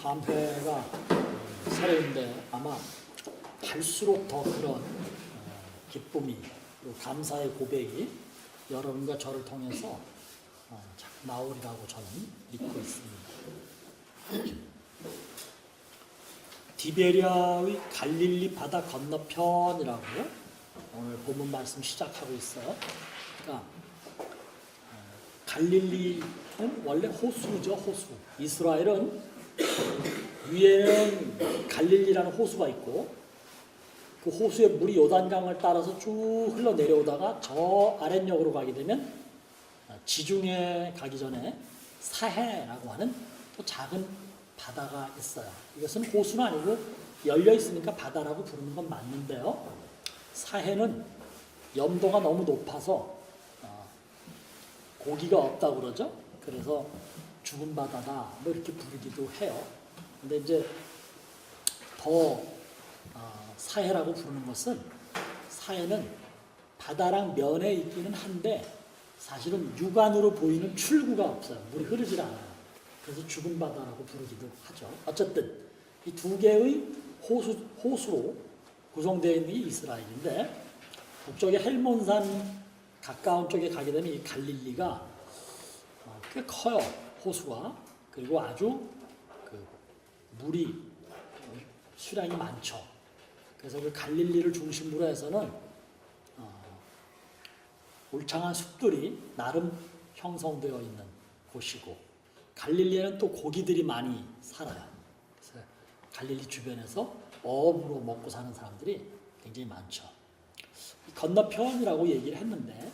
다음 회가 새로운데 아마 갈수록 더 그런 기쁨이 그리고 감사의 고백이 여러분과 저를 통해서 자꾸 나오리라고 저는 믿고 있습니다. 디베리아의 갈릴리 바다 건너편이라고 오늘 본문 말씀 시작하고 있어요. 그러니까 갈릴리는 원래 호수죠, 호수. 이스라엘은 위에는 갈릴리라는 호수가 있고 그 호수의 물이 요단강을 따라서 쭉 흘러 내려오다가 저 아랫역으로 가게 되면 지중해 가기 전에 사해라고 하는 또 작은 바다가 있어요. 이것은 호수는 아니고 열려 있으니까 바다라고 부르는 건 맞는데요. 사해는 염도가 너무 높아서 고기가 없다고 그러죠. 그래서 죽은 바다다 뭐 이렇게 부르기도 해요. 근데 이제 더 사해라고 부르는 것은 사해는 바다랑 면에 있기는 한데 사실은 육안으로 보이는 출구가 없어요. 물이 흐르질 않아요. 그래서 죽은 바다라고 부르기도 하죠. 어쨌든 이 두 개의 호수로 구성되어 있는 게 이스라엘인데 북쪽의 헬몬산 가까운 쪽에 가게 되면 이 갈릴리가 꽤 커요. 호수가. 그리고 아주 그 물이 수량이 많죠. 그래서 그 갈릴리를 중심으로 해서는 울창한 숲들이 나름 형성되어 있는 곳이고 갈릴리에는 또 고기들이 많이 살아요. 그래서 갈릴리 주변에서 어업으로 먹고 사는 사람들이 굉장히 많죠. 건너편이라고 얘기를 했는데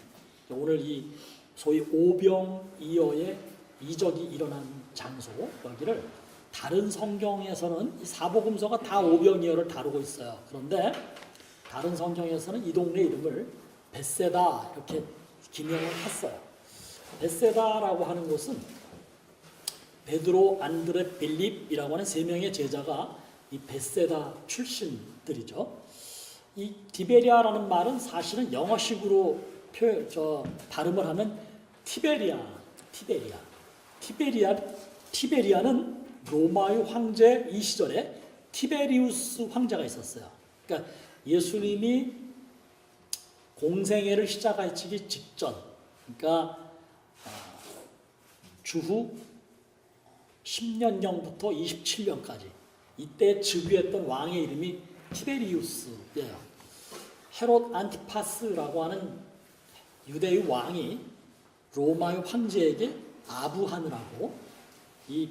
오늘 이 소위 오병이어의 이적이 일어난 장소 여기를 다른 성경에서는 이 사복음서가 다 오병이어를 다루고 있어요. 그런데 다른 성경에서는 이 동네 이름을 벳세다 이렇게 기명을 했어요. 벳세다라고 하는 곳은 베드로, 안드레, 빌립이라고 하는 세 명의 제자가 이 벳세다 출신들이죠. 이 디베리아라는 말은 사실은 영어식으로 발음을 하면 티베리아는 로마의 황제 이 시절에 티베리우스 황제가 있었어요. 그러니까 예수님이 공생애를 시작하시기 직전, 그러니까 주후 10년경부터 27년까지 이때 즉위했던 왕의 이름이 티베리우스예요. 헤롯 안티파스라고 하는 유대의 왕이 로마의 황제에게 아부하느라고 이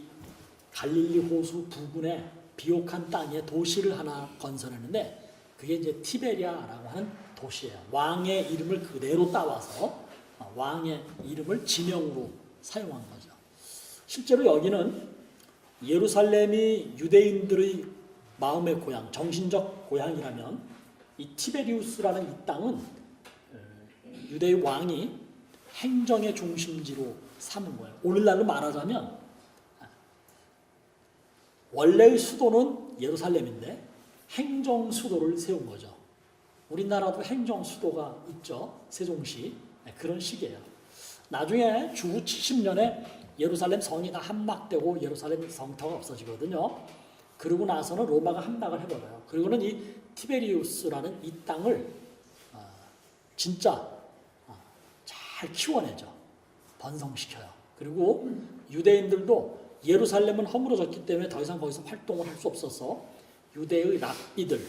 갈릴리 호수 부근에 비옥한 땅에 도시를 하나 건설했는데 그게 이제 티베리아라고 하는 도시예요. 왕의 이름을 그대로 따와서 왕의 이름을 지명으로 사용한 거죠. 실제로 여기는 예루살렘이 유대인들의 마음의 고향, 정신적 고향이라면 이 티베리우스라는 이 땅은 유대의 왕이 행정의 중심지로 삼은 거예요. 오늘날로 말하자면 원래의 수도는 예루살렘인데 행정 수도를 세운 거죠. 우리나라도 행정 수도가 있죠. 세종시. 그런 식이에요. 나중에 주후 70년에 예루살렘 성이 다 함락되고 예루살렘 성터가 없어지거든요. 그러고 나서는 로마가 함락을 해버려요. 그리고는 이 티베리우스라는 이 땅을 진짜 잘 키워내죠. 번성시켜요. 그리고 유대인들도 예루살렘은 허물어졌기 때문에 더 이상 거기서 활동을 할 수 없어서 유대의 랍비들,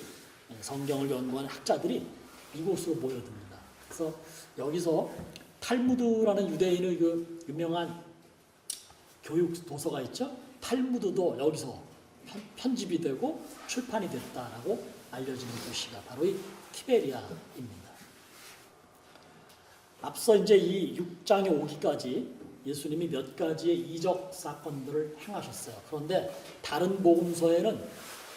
성경을 연구하는 학자들이 이곳으로 모여듭니다. 그래서 여기서 탈무드라는 유대인의 그 유명한 교육 도서가 있죠. 탈무드도 여기서 편집이 되고 출판이 됐다라고 알려지는 도시가 바로 이 티베리아입니다. 앞서 이제 이 6장에 오기까지 예수님이 몇 가지의 이적 사건들을 행하셨어요. 그런데 다른 복음서에는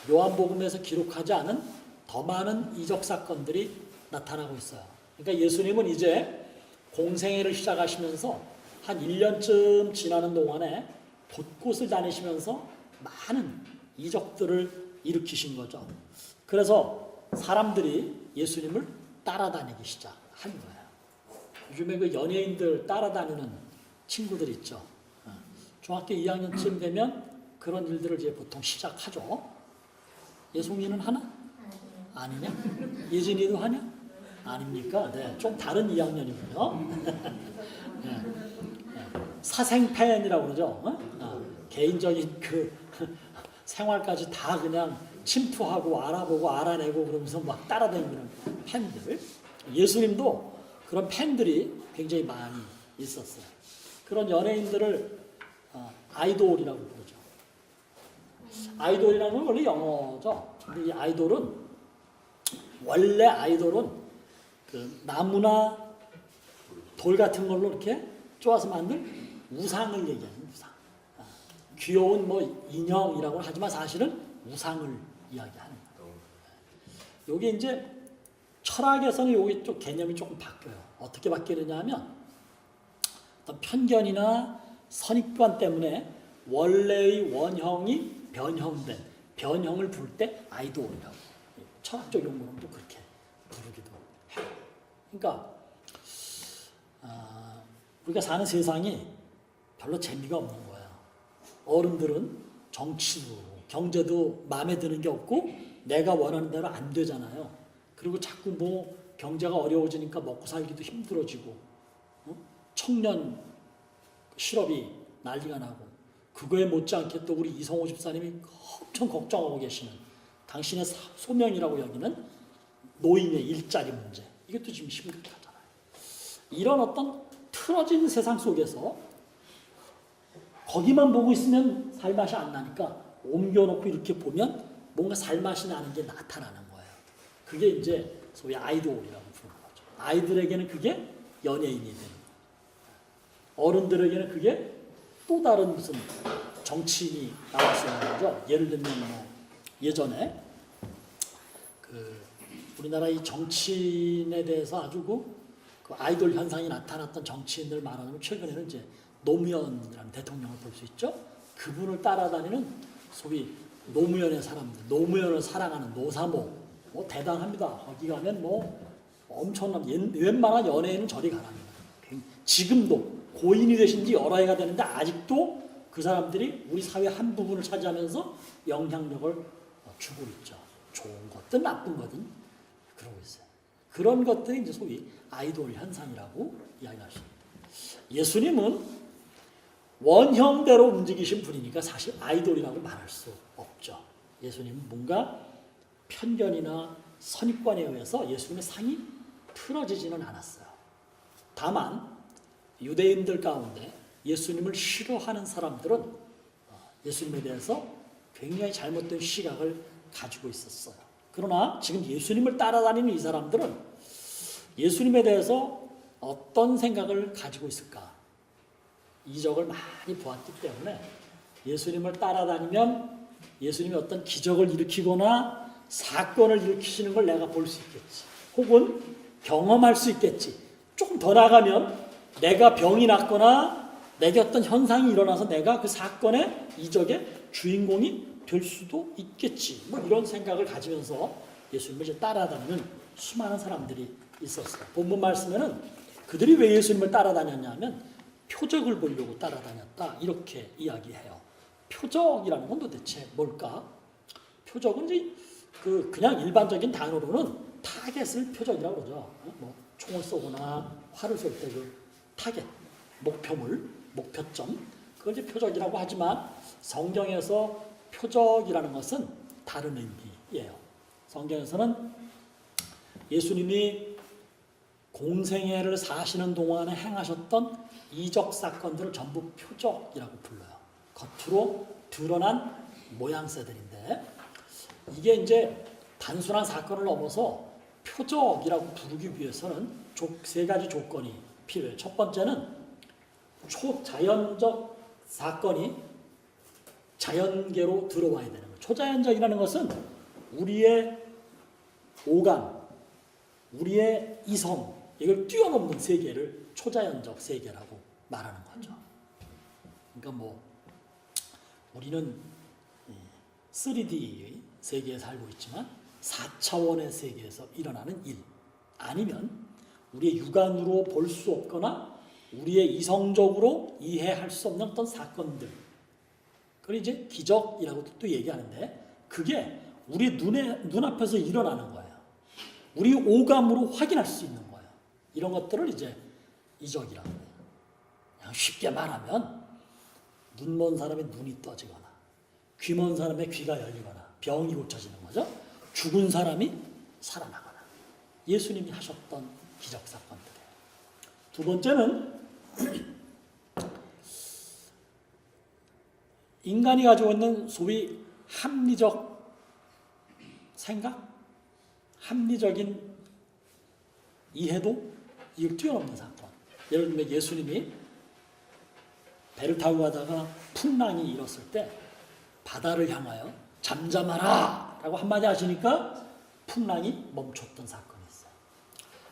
요한복음에서 기록하지 않은 더 많은 이적 사건들이 나타나고 있어요. 그러니까 예수님은 이제 공생애를 시작하시면서 한 1년쯤 지나는 동안에 곳곳을 다니시면서 많은 이적들을 일으키신 거죠. 그래서 사람들이 예수님을 따라다니기 시작한 거예요. 요즘에 그 연예인들 따라다니는 친구들 있죠. 중학교 2학년쯤 되면 그런 일들을 이제 보통 시작하죠. 예송이는 하나? 아니냐? 예진이도 하냐? 아닙니까? 네, 좀 다른 2학년이군요. 네, 네. 사생팬이라고 그러죠. 개인적인 그 생활까지 다 그냥 침투하고 알아보고 알아내고 그러면서 막 따라다니는 팬들. 예수님도 그런 팬들이 굉장히 많이 있었어요. 그런 연예인들을 아이돌이라고 부르죠. 아이돌이라는 건 원래 영어죠. 근데 이 아이돌은 원래 아이돌은 그 나무나 돌 같은 걸로 이렇게 쪼아서 만든 우상을 얘기하는 우상. 귀여운 뭐 인형이라고 하지만 사실은 우상을 이야기하는 거예요. 여기 이제 철학에서는 여기 좀 개념이 조금 바뀌어요. 어떻게 바뀌느냐 하면 어떤 편견이나 선입관 때문에 원래의 원형이 변형을 부를 때 아이돌이라고. 철학적 용어로는 또 그렇게 부르기도 해요. 그러니까 우리가 사는 세상이 별로 재미가 없는 거야. 어른들은 정치도 경제도 마음에 드는 게 없고 내가 원하는 대로 안 되잖아요. 그리고 자꾸 뭐 경제가 어려워지니까 먹고 살기도 힘들어지고 청년 실업이 난리가 나고 그거에 못지않게 또 우리 이성호 집사님이 엄청 걱정하고 계시는 당신의 소명이라고 여기는 노인의 일자리 문제, 이것도 지금 심각하잖아요. 이런 어떤 틀어진 세상 속에서 거기만 보고 있으면 살맛이 안 나니까 옮겨놓고 이렇게 보면 뭔가 살맛이 나는 게 나타나는 거예요. 그게 이제 소위 아이돌이라고 부르는 거죠. 아이들에게는 그게 연예인이 되는 거예요. 어른들에게는 그게 또 다른 무슨 정치인이 나올 수 있는 거죠. 예를 들면 뭐 예전에 그 우리나라 이 정치인에 대해서 아주 그 아이돌 현상이 나타났던 정치인들 말하자면 최근에는 이제 노무현이라는 대통령을 볼 수 있죠. 그분을 따라다니는 소위 노무현의 사람들, 노무현을 사랑하는 노사모, 뭐 대단합니다. 거기 가면 뭐 엄청난 웬만한 연예인은 저리 가랍니다. 지금도 고인이 되신 지 여러 해가 되는데 아직도 그 사람들이 우리 사회 한 부분을 차지하면서 영향력을 주고 있죠. 좋은 것든 나쁜 거든 그러고 있어요. 그런 것들이 이제 소위 아이돌 현상이라고 이야기할 수 있습니다. 예수님은 원형대로 움직이신 분이니까 사실 아이돌이라고 말할 수 없죠. 예수님은 뭔가 편견이나 선입관에 의해서 예수님의 상이 틀어지지는 않았어요. 다만 유대인들 가운데 예수님을 싫어하는 사람들은 예수님에 대해서 굉장히 잘못된 시각을 가지고 있었어요. 그러나 지금 예수님을 따라다니는 이 사람들은 예수님에 대해서 어떤 생각을 가지고 있을까? 이적을 많이 보았기 때문에 예수님을 따라다니면 예수님이 어떤 기적을 일으키거나 사건을 일으키시는 걸 내가 볼 수 있겠지. 혹은 경험할 수 있겠지. 조금 더 나가면 내가 병이 났거나 내게 어떤 현상이 일어나서 내가 그 사건의 이적의 주인공이 될 수도 있겠지. 뭐 이런 생각을 가지면서 예수님을 이제 따라다니는 수많은 사람들이 있었어요. 본문 말씀에는 그들이 왜 예수님을 따라다녔냐면 표적을 보려고 따라다녔다. 이렇게 이야기해요. 표적이라는 건 도대체 뭘까? 표적은 이제 그냥 일반적인 단어로는 타겟을 표적이라고 그러죠. 뭐 총을 쏘거나 활을 쏠 때 그 타겟, 목표물, 목표점, 그걸 이제 표적이라고 하지만 성경에서 표적이라는 것은 다른 의미예요. 성경에서는 예수님이 공생애를 사시는 동안에 행하셨던 이적 사건들을 전부 표적이라고 불러요. 겉으로 드러난 모양새들인데 이게 이제 단순한 사건을 넘어서 표적이라고 부르기 위해서는 세 가지 조건이 필요해요. 첫 번째는 초자연적 사건이 자연계로 들어와야 되는 거예요. 초자연적이라는 것은 우리의 오감, 우리의 이성, 이걸 뛰어넘는 세계를 초자연적 세계라고 말하는 거죠. 그러니까 뭐 우리는 3D의 세계에 살고 있지만 4차원의 세계에서 일어나는 일, 아니면 우리의 육안으로 볼 수 없거나 우리의 이성적으로 이해할 수 없는 어떤 사건들, 그걸 이제 기적이라고 또 얘기하는데 그게 우리 눈앞에서 일어나는 거예요. 우리 오감으로 확인할 수 있는 거예요. 이런 것들을 이제 이적이라고 해요. 그냥 쉽게 말하면 눈 먼 사람의 눈이 떠지거나 귀 먼 사람의 귀가 열리거나 병이 고쳐지는 거죠. 죽은 사람이 살아나거나 예수님이 하셨던 기적 사건들이에요. 두 번째는 인간이 가지고 있는 소위 합리적 생각, 합리적인 이해도 이걸 뛰어넘는 사건. 예를 들면 예수님이 배를 타고 가다가 풍랑이 일었을 때 바다를 향하여 잠잠하라 라고 한마디 하시니까 풍랑이 멈췄던 사건이 있어요.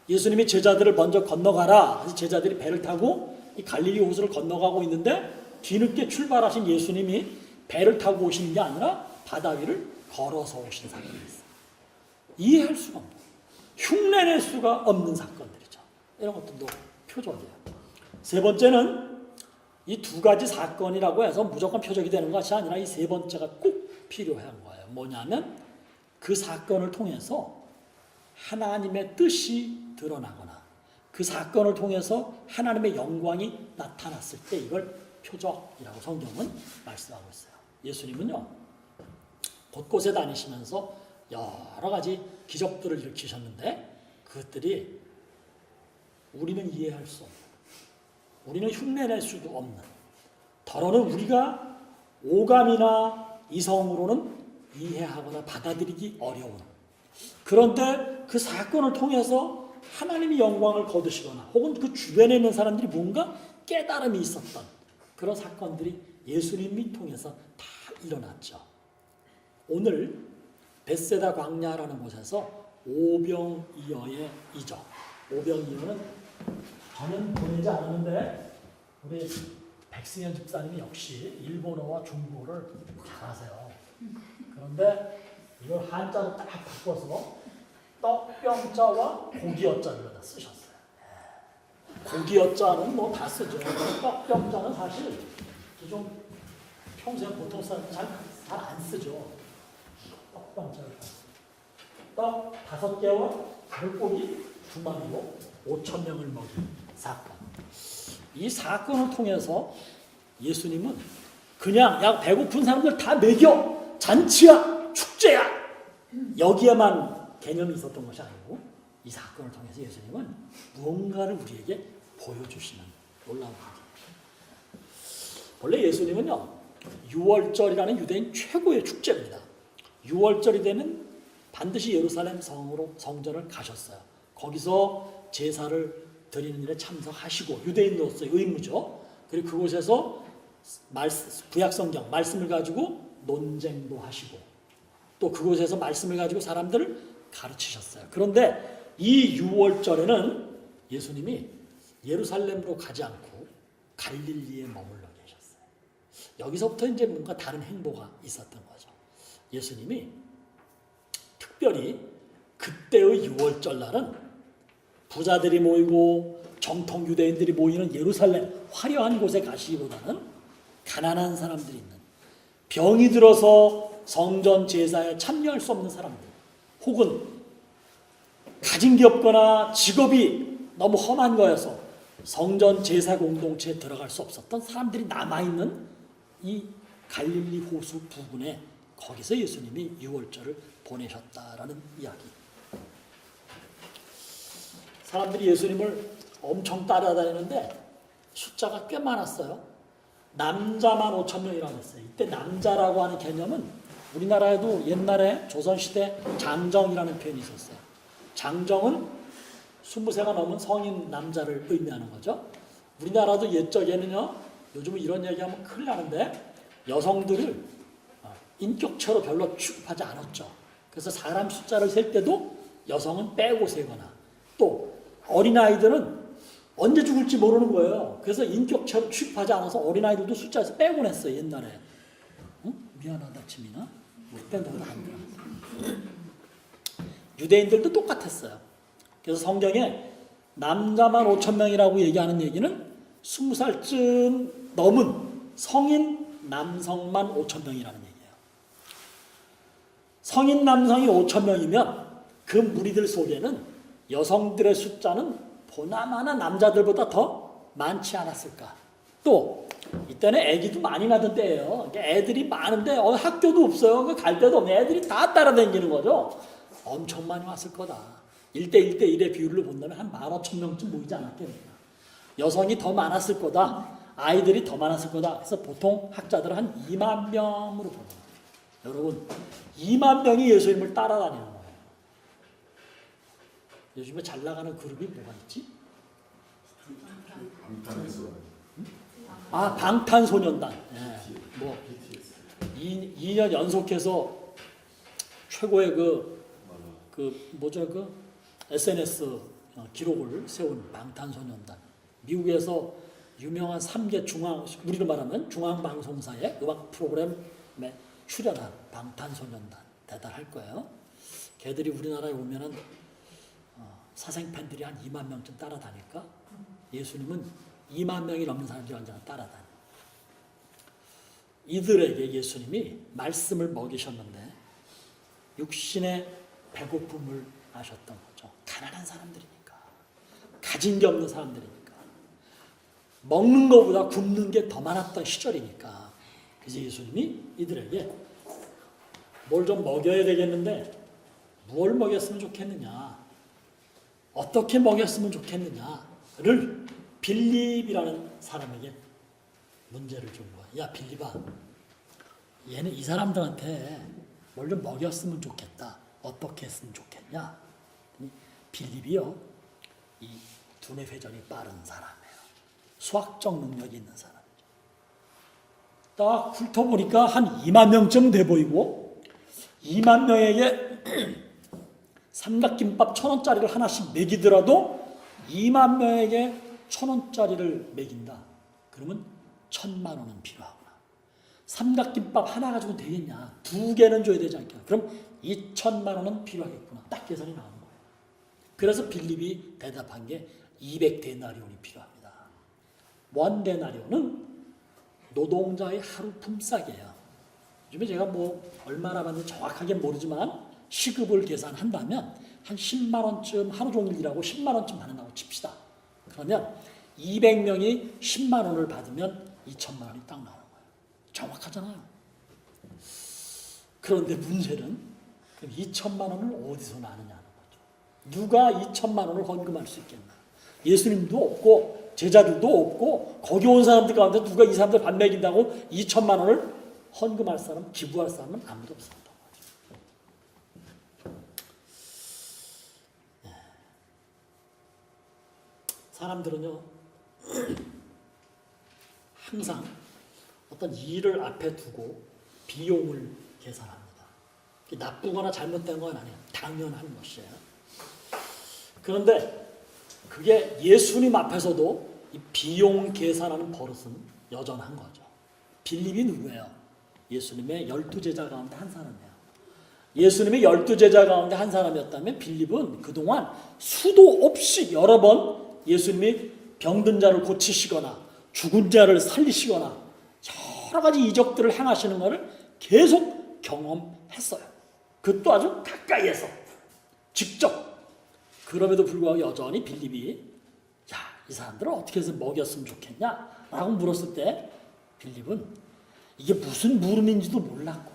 예수님이 제자들을 먼저 건너가라. 제자들이 배를 타고 이 갈릴리 호수를 건너가고 있는데 뒤늦게 출발하신 예수님이 배를 타고 오시는 게 아니라 바다 위를 걸어서 오신 사건이 있어요. 이해할 수가 없는, 흉내낼 수가 없는 사건들이죠. 이런 것들도 표적이에요. 세 번째는 이 두 가지 사건이라고 해서 무조건 표적이 되는 것이 아니라 이 세 번째가 꼭 필요한 거예요. 뭐냐면 그 사건을 통해서 하나님의 뜻이 드러나거나 그 사건을 통해서 하나님의 영광이 나타났을 때 이걸 표적이라고 성경은 말씀하고 있어요. 예수님은요, 곳곳에 다니시면서 여러 가지 기적들을 일으키셨는데 그것들이 우리는 이해할 수 없는, 우리는 흉내낼 수도 없는, 더러는 우리가 오감이나 이성으로는 이해하거나 받아들이기 어려운, 그런데 그 사건을 통해서 하나님이 영광을 거두시거나 혹은 그 주변에 있는 사람들이 뭔가 깨달음이 있었던 그런 사건들이 예수님이 통해서 다 일어났죠. 오늘 벳세다 광야라는 곳에서 오병이어의 이적. 오병이어는 저는 보내지 않았는데 우리 백승현 집사님이 역시 일본어와 중국어를 잘하세요. 그런데 이걸 한자로 딱 바꿔서 떡병자와 고기어자를 갖다 쓰셨어요. 고기어자는 뭐 다 쓰죠. 떡병자는 사실 좀 평소에 보통 사람들 잘 안 쓰죠. 떡병자를 떡 5개와 물고기 2마리로 5,000명을 먹인 사건. 이 사건을 통해서 예수님은 그냥 야 배고픈 사람들 다 먹여, 잔치야, 축제야, 여기에만 개념이 있었던 것이 아니고 이 사건을 통해서 예수님은 무언가를 우리에게 보여주시는 놀라운 일이에요. 원래 예수님은요 6월절이라는 유대인 최고의 축제입니다. 6월절이 되면 반드시 예루살렘 성전을 가셨어요. 거기서 제사를 드리는 일에 참석하시고 유대인으로서의 의무죠. 그리고 그곳에서 구약성경 말씀을 가지고 논쟁도 하시고 또 그곳에서 말씀을 가지고 사람들을 가르치셨어요. 그런데 이 6월절에는 예수님이 예루살렘으로 가지 않고 갈릴리에 머물러 계셨어요. 여기서부터 이제 뭔가 다른 행보가 있었던 거죠. 예수님이 특별히 그때의 6월절 날은 부자들이 모이고 정통 유대인들이 모이는 예루살렘 화려한 곳에 가시기보다는 가난한 사람들이 있는, 병이 들어서 성전 제사에 참여할 수 없는 사람들, 혹은 가진 게 없거나 직업이 너무 험한 거여서 성전 제사 공동체에 들어갈 수 없었던 사람들이 남아있는 이 갈릴리 호수 부근에 거기서 예수님이 6월절을 보내셨다라는 이야기. 사람들이 예수님을 엄청 따라다니는데 숫자가 꽤 많았어요. 남자만 5,000명이라고 했어요. 이때 남자라고 하는 개념은 우리나라에도 옛날에 조선시대 장정이라는 표현이 있었어요. 장정은 20세가 넘은 성인 남자를 의미하는 거죠. 우리나라도 옛적에는요, 요즘은 이런 얘기하면 큰일 나는데 여성들을 인격체로 별로 취급하지 않았죠. 그래서 사람 숫자를 셀 때도 여성은 빼고 세거나 또 어린아이들은 언제 죽을지 모르는 거예요. 그래서 인격체로 취급하지 않아서 어린아이들도 숫자에서 빼곤 했어요. 옛날에. 미안하다 치미나? 그때는 너무 안 돼. 유대인들도 똑같았어요. 그래서 성경에 남자만 5,000명이라고 얘기하는 얘기는 20살쯤 넘은 성인 남성만 5천 명이라는 얘기예요. 성인 남성이 5천 명이면 그 무리들 속에는 여성들의 숫자는 보나마나 남자들보다 더 많지 않았을까. 또 이때는 애기도 많이 나던 때예요. 애들이 많은데 학교도 없어요. 갈 데도 없네. 애들이 다 따라다니는 거죠. 엄청 많이 왔을 거다. 1대1의 비율로 본다면 한 15,000명쯤 모이지 않았겠느냐. 여성이 더 많았을 거다. 아이들이 더 많았을 거다. 그래서 보통 학자들은 한 2만 명으로 봅니다. 여러분, 2만 명이 예수님을 따라다니는 거예요. 요즘에 잘 나가는 그룹이 뭐가 있지? 방탄소년단. 네. 뭐 2년 연속해서 최고의 SNS 기록을 세운 방탄소년단. 미국에서 유명한 3개 우리로 말하면 중앙방송사의 음악 프로그램에 출연한 방탄소년단. 대단할 거예요. 걔들이 우리나라에 오면은 사생 팬들이 한 2만 명쯤 따라다니까 예수님은 2만 명이 넘는 사람들이 언제나 따라다녀. 이들에게 예수님이 말씀을 먹이셨는데 육신의 배고픔을 아셨던 거죠. 가난한 사람들이니까. 가진 게 없는 사람들이니까. 먹는 것보다 굶는 게 더 많았던 시절이니까. 그래서 예수님이 이들에게 뭘 좀 먹여야 되겠는데 뭘 먹였으면 좋겠느냐. 어떻게 먹였으면 좋겠느냐를 빌립이라는 사람에게 문제를 준 거야. 야, 빌립아, 얘는 이 사람들한테 뭘 좀 먹였으면 좋겠다. 어떻게 했으면 좋겠냐? 빌립이요, 이 두뇌 회전이 빠른 사람이에요. 수학적 능력이 있는 사람이죠. 딱 훑어보니까 한 2만 명쯤 돼 보이고 2만 명에게 삼각김밥 1,000원짜리를 하나씩 먹이더라도 2만 명에게 1,000원짜리를 먹인다. 그러면 1,000만 원은 필요하구나. 삼각김밥 하나 가지고 되겠냐? 2개는 줘야 되지 않겠냐? 그럼 2,000만 원은 필요하겠구나. 딱 계산이 나오는 거예요. 그래서 빌립이 대답한 게 200데나리온이 필요합니다. 1데나리온은 노동자의 하루 품삯이에요. 요즘에 제가 얼마나 받는지 정확하게 모르지만 시급을 계산한다면 한 10만 원쯤 하루 종일 일하고 10만 원쯤 받는다고 칩시다. 그러면 200명이 10만 원을 받으면 2천만 원이 딱 나오는 거예요. 정확하잖아요. 그런데 문제는 그럼 2천만 원을 어디서 나느냐는 거죠. 누가 2천만 원을 헌금할 수 있겠나. 예수님도 없고 제자들도 없고 거기 온 사람들 가운데 누가 이 사람들 밥 먹인다고 2천만 원을 헌금할 사람, 기부할 사람은 아무도 없습니다. 사람들은요, 항상 어떤 일을 앞에 두고 비용을 계산합니다. 나쁘거나 잘못된 건 아니에요. 당연한 것이에요. 그런데 그게 예수님 앞에서도 이 비용 계산하는 버릇은 여전한 거죠. 빌립이 누구예요? 예수님의 12제자 가운데 한 사람이에요. 예수님의 12제자 가운데 한 사람이었다면 빌립은 그동안 수도 없이 여러 번 예수님이 병든 자를 고치시거나 죽은 자를 살리시거나 여러 가지 이적들을 행하시는 것을 계속 경험했어요. 그것도 아주 가까이에서 직접. 그럼에도 불구하고 여전히 빌립이 이 사람들을 어떻게 해서 먹였으면 좋겠냐? 라고 물었을 때 빌립은 이게 무슨 물음인지도 몰랐고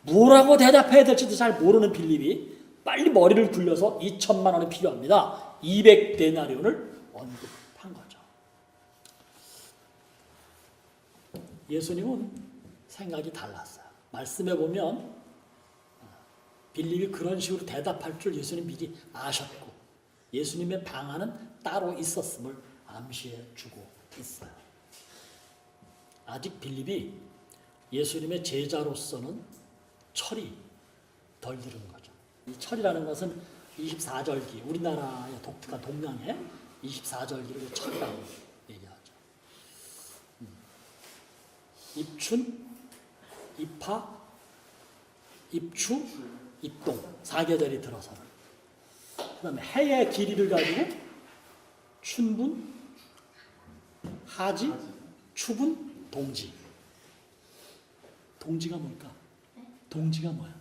뭐라고 대답해야 될지도 잘 모르는 빌립이 빨리 머리를 굴려서 2천만 원이 필요합니다. 200데나리온을 언급한 거죠. 예수님은 생각이 달랐어요. 말씀해 보면 빌립이 그런 식으로 대답할 줄 예수님 미리 아셨고 예수님의 방안은 따로 있었음을 암시해 주고 있어요. 아직 빌립이 예수님의 제자로서는 철이 덜 들은 거죠. 이 철이라는 것은 24절기, 우리나라의 독특한 동양의 24절기를 철이라고 얘기하죠. 입춘, 입하, 입추, 입동 4계절이 들어서는 그 다음에 해의 길이를 가지고 춘분, 하지, 추분, 동지 동지가 뭘까? 동지가 뭐야?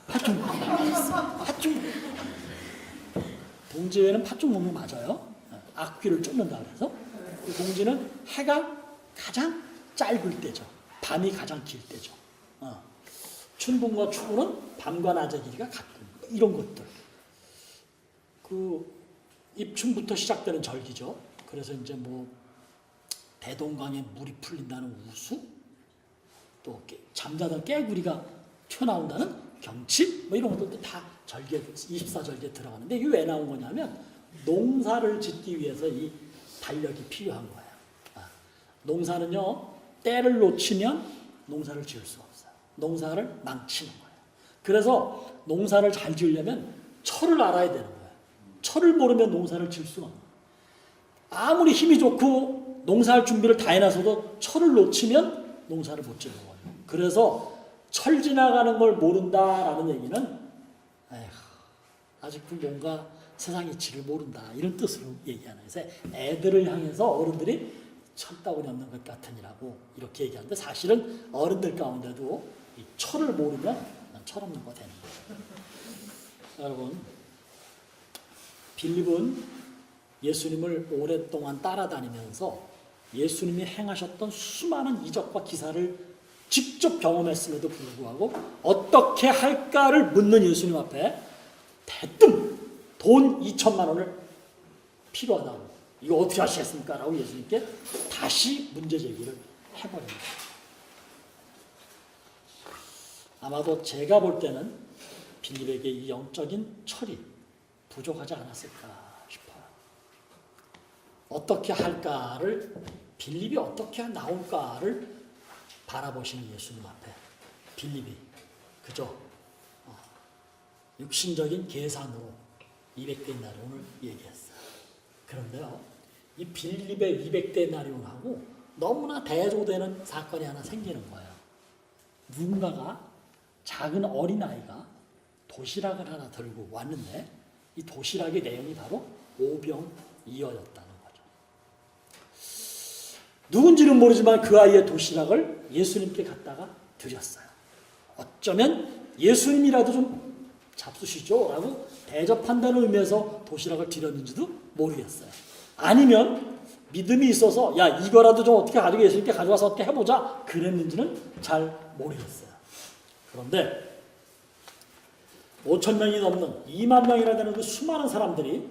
팥죽. 팥죽. 동지에는 팥죽 먹는 거 맞아요. 악귀를 쫓는다 그래서. 그 동지는 해가 가장 짧을 때죠. 밤이 가장 길 때죠. 춘분과 추분은 밤과 낮의 길이가 같고 이런 것들. 그 입춘부터 시작되는 절기죠. 그래서 이제 뭐 대동강에 물이 풀린다는 우수, 또 잠자던 깨구리가 튀어나온다는 경칩, 뭐 이런 것들도 다 절개 24절기에 들어가는데 이게 왜 나온 거냐면 농사를 짓기 위해서 이 달력이 필요한 거예요. 농사는요 때를 놓치면 농사를 지을 수가 없어요. 농사를 망치는 거예요. 그래서 농사를 잘 지으려면 철을 알아야 되는 거예요. 철을 모르면 농사를 지을 수가 없어요. 아무리 힘이 좋고 농사할 준비를 다 해놔서도 철을 놓치면 농사를 못 지는 거예요. 그래서 철 지나가는 걸 모른다라는 얘기는 아직도 뭔가 세상 이치를 모른다 이런 뜻으로 얘기하는 거예요. 애들을 향해서 어른들이 철다구니 없는 것 같으니라고 이렇게 얘기하는데 사실은 어른들 가운데도 이 철을 모르면 철없는 거 되는 거예요. 여러분, 빌립은 예수님을 오랫동안 따라다니면서 예수님이 행하셨던 수많은 이적과 기사를 직접 경험했음에도 불구하고 어떻게 할까를 묻는 예수님 앞에 대뜸 돈 2천만 원을 필요하다고 이거 어떻게 하시겠습니까? 라고 예수님께 다시 문제 제기를 해버립니다. 아마도 제가 볼 때는 빌립에게 이 영적인 철이 부족하지 않았을까 싶어요. 어떻게 할까를 빌립이 어떻게 나올까를 바라보시는 예수님 앞에 빌립이 그저 육신적인 계산으로 200데나리온을 얘기했어요. 그런데요, 이 빌립의 200데나리온하고 너무나 대조되는 사건이 하나 생기는 거예요. 누군가가 작은 어린아이가 도시락을 하나 들고 왔는데 이 도시락의 내용이 바로 오병이어였다는 거죠. 누군지는 모르지만 그 아이의 도시락을 예수님께 갖다가 드렸어요. 어쩌면 예수님이라도 좀 잡수시죠 라고 대접한다는 의미에서 도시락을 드렸는지도 모르겠어요. 아니면 믿음이 있어서 야 이거라도 좀 어떻게 가지고 예수님께 가져와서 어떻게 해보자 그랬는지는 잘 모르겠어요. 그런데 5천 명이 넘는 2만 명이나 되는 그 수많은 사람들이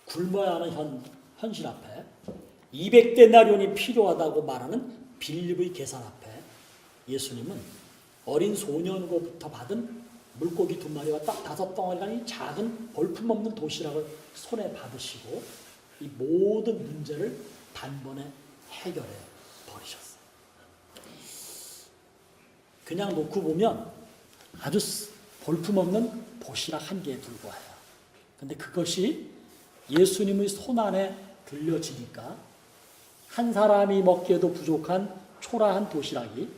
굶어야 하는 현실 앞에 200데나리온이 필요하다고 말하는 빌립의 계산 앞에 예수님은 어린 소년으로부터 받은 물고기 2마리와 딱 5덩어리라는 이 작은 볼품없는 도시락을 손에 받으시고 이 모든 문제를 단번에 해결해 버리셨어요. 그냥 놓고 보면 아주 볼품없는 도시락 1개에 불과해요. 근데 그것이 예수님의 손안에 들려지니까 한 사람이 먹기에도 부족한 초라한 도시락이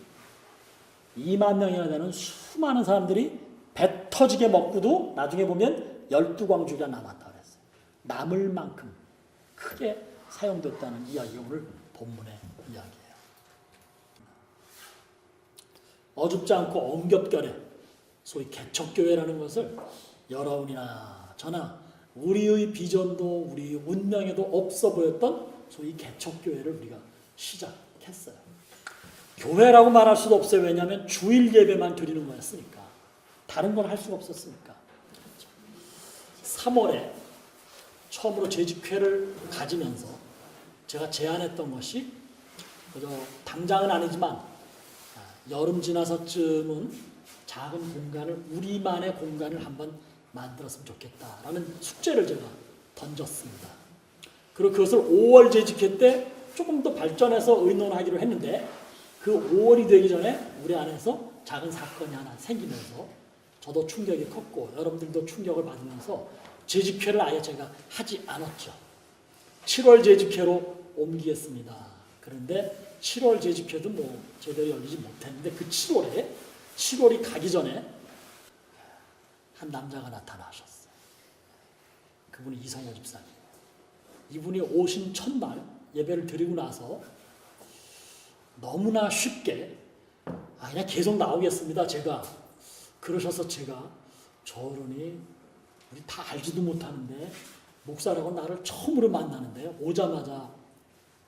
2만 명이나 되는 수많은 사람들이 배 터지게 먹고도 나중에 보면 12광주리가 남았다 그랬어요. 남을 만큼 크게 사용됐다는 이야기가 오늘 본문의 이야기예요. 어줍지 않고 엉겹결에 소위 개척교회라는 것을 여러분이나 저나 우리의 비전도 우리 운명에도 없어 보였던 소위 개척교회를 우리가 시작했어요. 교회라고 말할 수도 없어요. 왜냐하면 주일 예배만 드리는 거였으니까. 다른 건 할 수가 없었으니까. 3월에 처음으로 재직회를 가지면서 제가 제안했던 것이 당장은 아니지만 여름 지나서쯤은 작은 공간을 우리만의 공간을 한번 만들었으면 좋겠다라는 숙제를 제가 던졌습니다. 그리고 그것을 5월 재직회 때 조금 더 발전해서 의논하기로 했는데 그 5월이 되기 전에 우리 안에서 작은 사건이 하나 생기면서 저도 충격이 컸고 여러분들도 충격을 받으면서 재직회를 아예 제가 하지 않았죠. 7월 재직회로 옮기겠습니다. 그런데 7월 재직회도 뭐 제대로 열리지 못했는데 그 7월이 가기 전에 한 남자가 나타나셨어요. 그분이 이성호 집사님. 이분이 오신 첫날 예배를 드리고 나서 너무나 쉽게 그냥 계속 나오겠습니다. 제가 그러셔서 제가 저러니 우리 다 알지도 못하는데 목사라고 나를 처음으로 만나는데 오자마자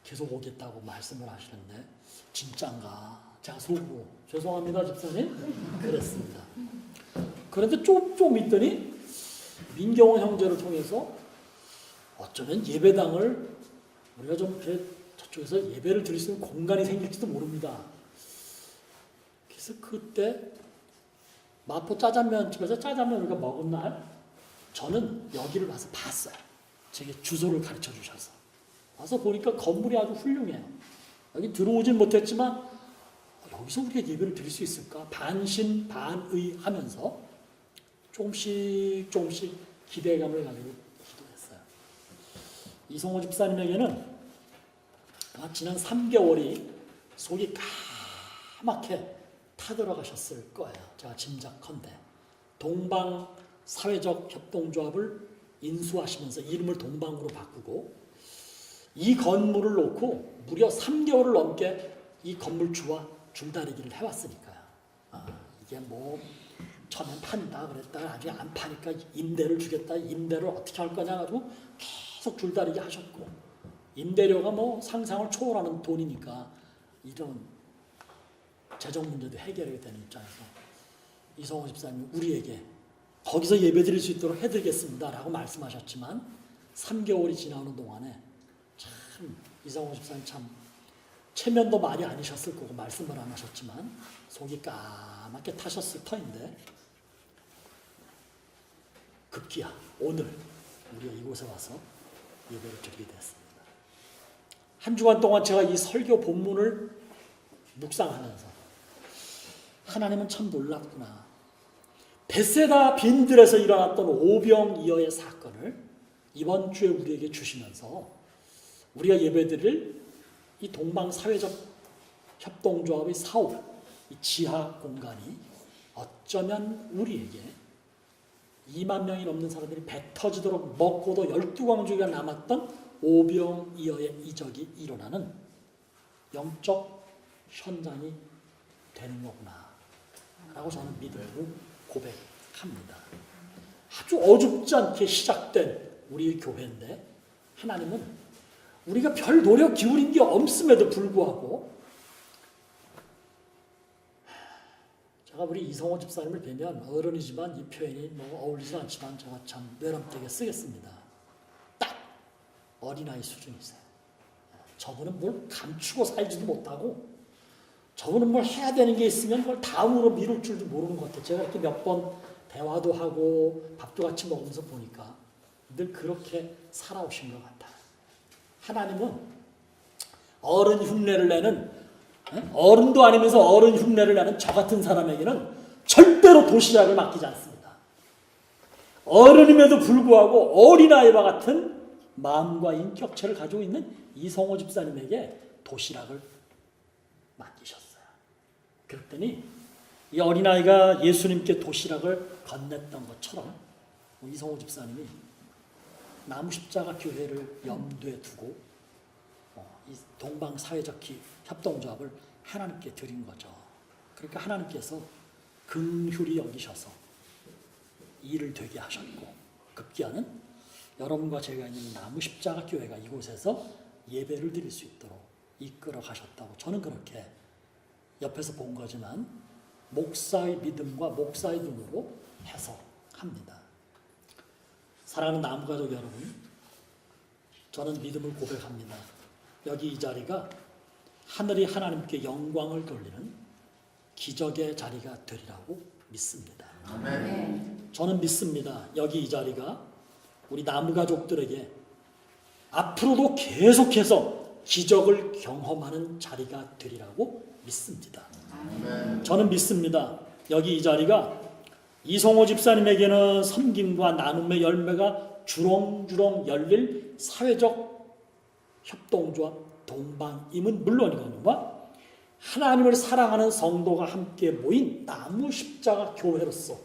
계속 오겠다고 말씀을 하시는데 진짠가? 제가 속으로 죄송합니다 집사님 그랬습니다. 그런데 좀 있더니 민경원 형제를 통해서 어쩌면 예배당을 우리가 좀 이렇게 저쪽에서 예배를 드릴 수 있는 공간이 생길지도 모릅니다. 그래서 그때 마포 짜장면집에서 짜장면 우리가 먹은 날 저는 여기를 와서 봤어요. 제게 주소를 가르쳐 주셔서 와서 보니까 건물이 아주 훌륭해요. 여기 들어오진 못했지만 여기서 우리가 예배를 드릴 수 있을까? 반신반의 하면서 조금씩 기대감을 가지고 기도했어요. 이성호 집사님에게는 지난 3개월이 속이 까맣게 타들어가셨을 거예요. 제가 짐작컨대 동방 사회적 협동조합을 인수하시면서 이름을 동방으로 바꾸고 이 건물을 놓고 무려 3개월을 넘게 이 건물주와 줄다리기를 해왔으니까요. 이게 뭐 처음엔 판다 그랬다가 나중에 안 파니까 임대를 주겠다. 임대를 어떻게 할 거냐 가지고 계속 줄다리기 하셨고 임대료가 뭐 상상을 초월하는 돈이니까 이런 재정 문제도 해결이 되는 입장에서 이성호 집사님이 우리에게 거기서 예배드릴 수 있도록 해드리겠습니다 라고 말씀하셨지만 3개월이 지나오는 동안에 참 이성호 집사님 참 체면도 많이 아니셨을 거고 말씀을 안 하셨지만 속이 까맣게 타셨을 터인데 급기야 오늘 우리가 이곳에 와서 예배를 드리게 됐습니다. 한 주간 동안 제가 이 설교 본문을 묵상하면서 하나님은 참 놀랍구나. 베세다 빈들에서 일어났던 오병이어의 사건을 이번 주에 우리에게 주시면서 우리가 예배드릴 이 동방사회적 협동조합의 사업, 이 지하 공간이 어쩌면 우리에게 2만 명이 넘는 사람들이 배 터지도록 먹고도 12광주가 남았던 오병이어의 이적이 일어나는 영적 현장이 되는 거구나 라고 저는 믿음으로 고백합니다. 아주 어줍지 않게 시작된 우리 교회인데 하나님은 우리가 별 노력 기울인 게 없음에도 불구하고 제가 우리 이성호 집사님을 뵈면 어른이지만 이 표현이 뭐 어울리지 않지만 제가 참 외람되게 쓰겠습니다. 딱 어린아이 수준이세요. 저분은 뭘 감추고 살지도 못하고 저분은 뭘 해야 되는 게 있으면 그걸 다음으로 미룰 줄도 모르는 것 같아요. 제가 이렇게 몇 번 대화도 하고 밥도 같이 먹으면서 보니까 늘 그렇게 살아오신 것 같아요. 하나님은 어른 흉내를 내는 어른도 아니면서 어른 흉내를 내는 저 같은 사람에게는 절대로 도시락을 맡기지 않습니다. 어른임에도 불구하고 어린아이와 같은 마음과 인격체를 가지고 있는 이성호 집사님에게 도시락을 맡기셨어요. 그랬더니 이 어린아이가 예수님께 도시락을 건넸던 것처럼 이성호 집사님이 나무십자가 교회를 염두에 두고 이 동방사회적 협동조합을 하나님께 드린 거죠. 그러니까 하나님께서 긍휼히 여기셔서 일을 되게 하셨고 급기야는 여러분과 제가 있는 나무십자가 교회가 이곳에서 예배를 드릴 수 있도록 이끌어 가셨다고 저는 그렇게 옆에서 본 거지만 목사의 믿음과 목사의 눈으로 해석합니다. 사랑하는 나무가족 여러분, 저는 믿음을 고백합니다. 여기 이 자리가 하늘이 하나님께 영광을 돌리는 기적의 자리가 되리라고 믿습니다. 아멘. 저는 믿습니다. 여기 이 자리가 우리 나무가족들에게 앞으로도 계속해서 기적을 경험하는 자리가 되리라고 믿습니다. 아멘. 저는 믿습니다. 여기 이 자리가 이성호 집사님에게는 섬김과 나눔의 열매가 주렁주렁 열릴 사회적 협동조합 동방임은 물론이거니와 하나님을 사랑하는 성도가 함께 모인 나무십자가 교회로서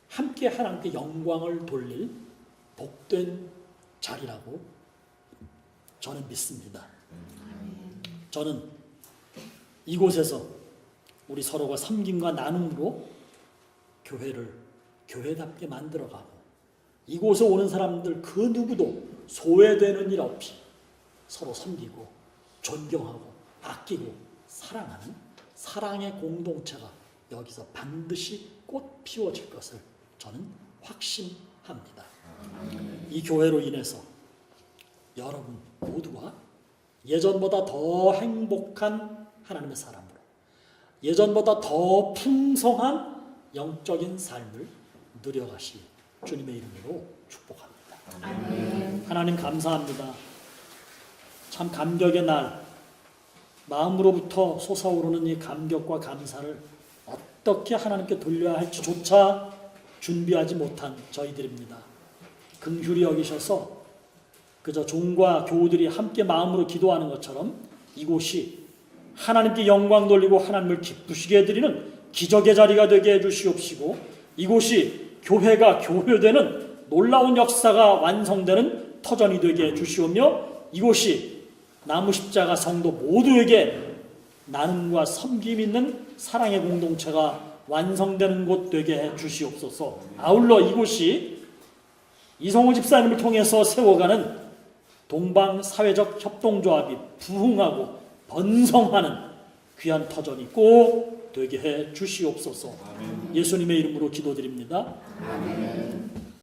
함께 하나님께 영광을 돌릴 복된 자리라고 저는 믿습니다. 저는 이곳에서 우리 서로가 섬김과 나눔으로 교회를 교회답게 만들어가고 이곳에 오는 사람들 그 누구도 소외되는 일 없이 서로 섬기고 존경하고 아끼고 사랑하는 사랑의 공동체가 여기서 반드시 꽃 피워질 것을 저는 확신합니다. 이 교회로 인해서 여러분 모두가 예전보다 더 행복한 하나님의 사람으로 예전보다 더 풍성한 영적인 삶을 누려가실 주님의 이름으로 축복합니다. 아멘. 하나님 감사합니다. 참 감격의 날, 마음으로부터 솟아오르는 이 감격과 감사를 어떻게 하나님께 돌려야 할지조차 준비하지 못한 저희들입니다. 긍휼히 여기셔서 그저 종과 교우들이 함께 마음으로 기도하는 것처럼 이곳이 하나님께 영광 돌리고 하나님을 기쁘시게 해드리는 기적의 자리가 되게 해주시옵시고 이곳이 교회가 교회되는 놀라운 역사가 완성되는 터전이 되게 해주시오며 이곳이 나무십자가 성도 모두에게 나눔과 섬김 있는 사랑의 공동체가 완성되는 곳 되게 해주시옵소서. 아울러 이곳이 이성호 집사님을 통해서 세워가는 동방사회적 협동조합이 부흥하고 번성하는 귀한 터전이 꼭 되게 해 주시옵소서. 예수님의 이름으로 기도드립니다. 아멘.